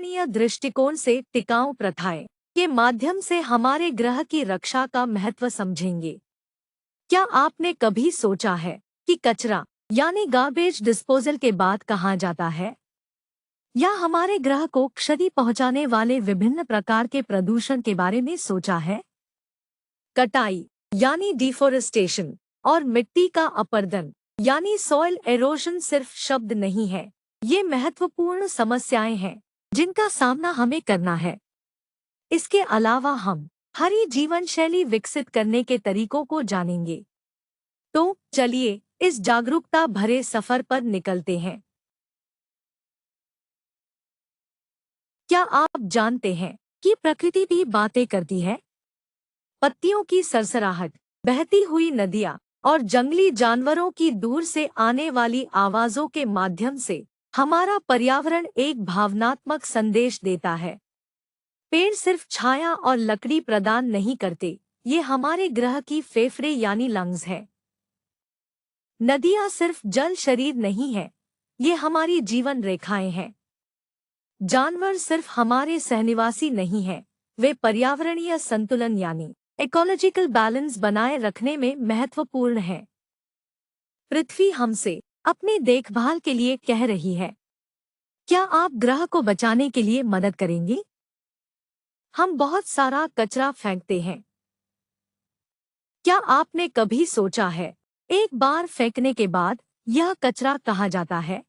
पर्यावरणीय दृष्टिकोण से टिकाऊ प्रथाएं के माध्यम से हमारे ग्रह की रक्षा का महत्व समझेंगे। क्या आपने कभी सोचा है कि कचरा यानी गार्बेज डिस्पोजल के बाद कहाँ जाता है? या हमारे ग्रह को क्षति पहुंचाने वाले विभिन्न प्रकार के प्रदूषण के बारे में सोचा है? कटाई यानी डिफोरेस्टेशन और मिट्टी का अपरदन यानी सॉइल एरोशन सिर्फ शब्द नहीं है, ये महत्वपूर्ण समस्याएं हैं जिनका सामना हमें करना है। इसके अलावा हम हरी जीवन शैली विकसित करने के तरीकों को जानेंगे। तो चलिए इस जागरूकता भरे सफर पर निकलते हैं। क्या आप जानते हैं कि प्रकृति भी बातें करती है? पत्तियों की सरसराहट, बहती हुई नदियाँ और जंगली जानवरों की दूर से आने वाली आवाजों के माध्यम से हमारा पर्यावरण एक भावनात्मक संदेश देता है। पेड़ सिर्फ छाया और लकड़ी प्रदान नहीं करते, ये हमारे ग्रह की फेफड़े यानी लंग्स है। नदियाँ सिर्फ जल शरीर नहीं है, ये हमारी जीवन रेखाएं हैं। जानवर सिर्फ हमारे सहनिवासी नहीं हैं, वे पर्यावरणीय संतुलन यानी इकोलॉजिकल बैलेंस बनाए रखने में महत्वपूर्ण है। पृथ्वी हमसे अपनी देखभाल के लिए कह रही है। क्या आप ग्रह को बचाने के लिए मदद करेंगे? हम बहुत सारा कचरा फेंकते हैं। क्या आपने कभी सोचा है, एक बार फेंकने के बाद यह कचरा कहाँ जाता है?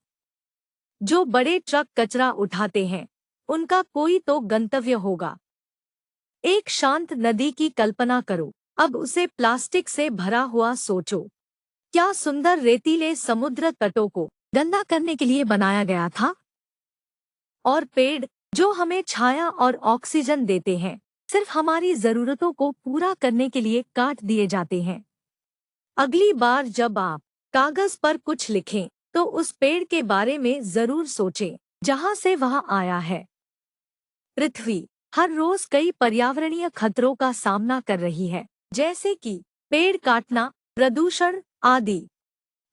जो बड़े ट्रक कचरा उठाते हैं, उनका कोई तो गंतव्य होगा। एक शांत नदी की कल्पना करो, अब उसे प्लास्टिक से भरा हुआ सोचो। क्या सुंदर रेतीले समुद्र तटों को गंदा करने के लिए बनाया गया था? और पेड़ जो हमें छाया और ऑक्सीजन देते हैं, सिर्फ हमारी जरूरतों को पूरा करने के लिए काट दिए जाते हैं। अगली बार जब आप कागज पर कुछ लिखें, तो उस पेड़ के बारे में जरूर सोचें जहां से वह आया है। पृथ्वी हर रोज कई पर्यावरणीय खतरों का सामना कर रही है, जैसे कि पेड़ काटना, प्रदूषण आदि।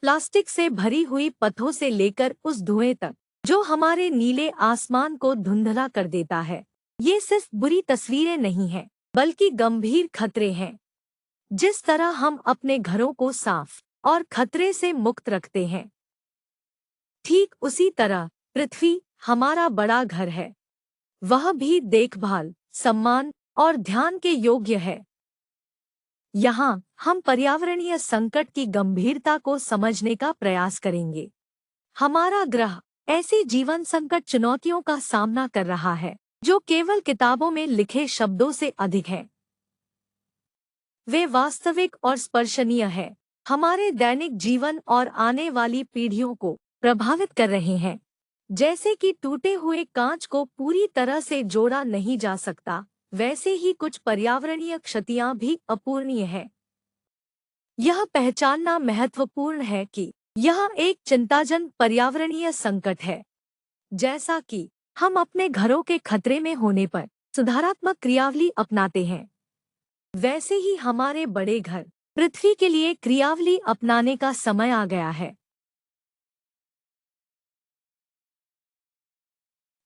प्लास्टिक से भरी हुई पथों से लेकर उस धुएं तक जो हमारे नीले आसमान को धुंधला कर देता है, ये सिर्फ बुरी तस्वीरें नहीं हैं, बल्कि गंभीर खतरे हैं। जिस तरह हम अपने घरों को साफ और खतरे से मुक्त रखते हैं, ठीक उसी तरह पृथ्वी हमारा बड़ा घर है। वह भी देखभाल, सम्मान और ध्यान के योग्य है। यहाँ हम पर्यावरणीय संकट की गंभीरता को समझने का प्रयास करेंगे। हमारा ग्रह ऐसी जीवन संकट चुनौतियों का सामना कर रहा है जो केवल किताबों में लिखे शब्दों से अधिक है। वे वास्तविक और स्पर्शनीय है, हमारे दैनिक जीवन और आने वाली पीढ़ियों को प्रभावित कर रहे हैं। जैसे कि टूटे हुए कांच को पूरी तरह से जोड़ा नहीं जा सकता, वैसे ही कुछ पर्यावरणीय क्षतियां भी अपूरणीय हैं। यह पहचानना महत्वपूर्ण है कि यह एक चिंताजनक पर्यावरणीय संकट है। जैसा कि हम अपने घरों के खतरे में होने पर सुधारात्मक क्रियावली अपनाते हैं, वैसे ही हमारे बड़े घर पृथ्वी के लिए क्रियावली अपनाने का समय आ गया है।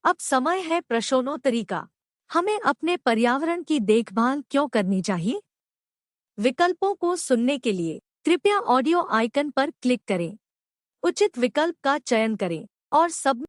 अब समय है प्रश्नोत्तरी का। हमें अपने पर्यावरण की देखभाल क्यों करनी चाहिए? विकल्पों को सुनने के लिए कृपया ऑडियो आइकन पर क्लिक करें। उचित विकल्प का चयन करें और सब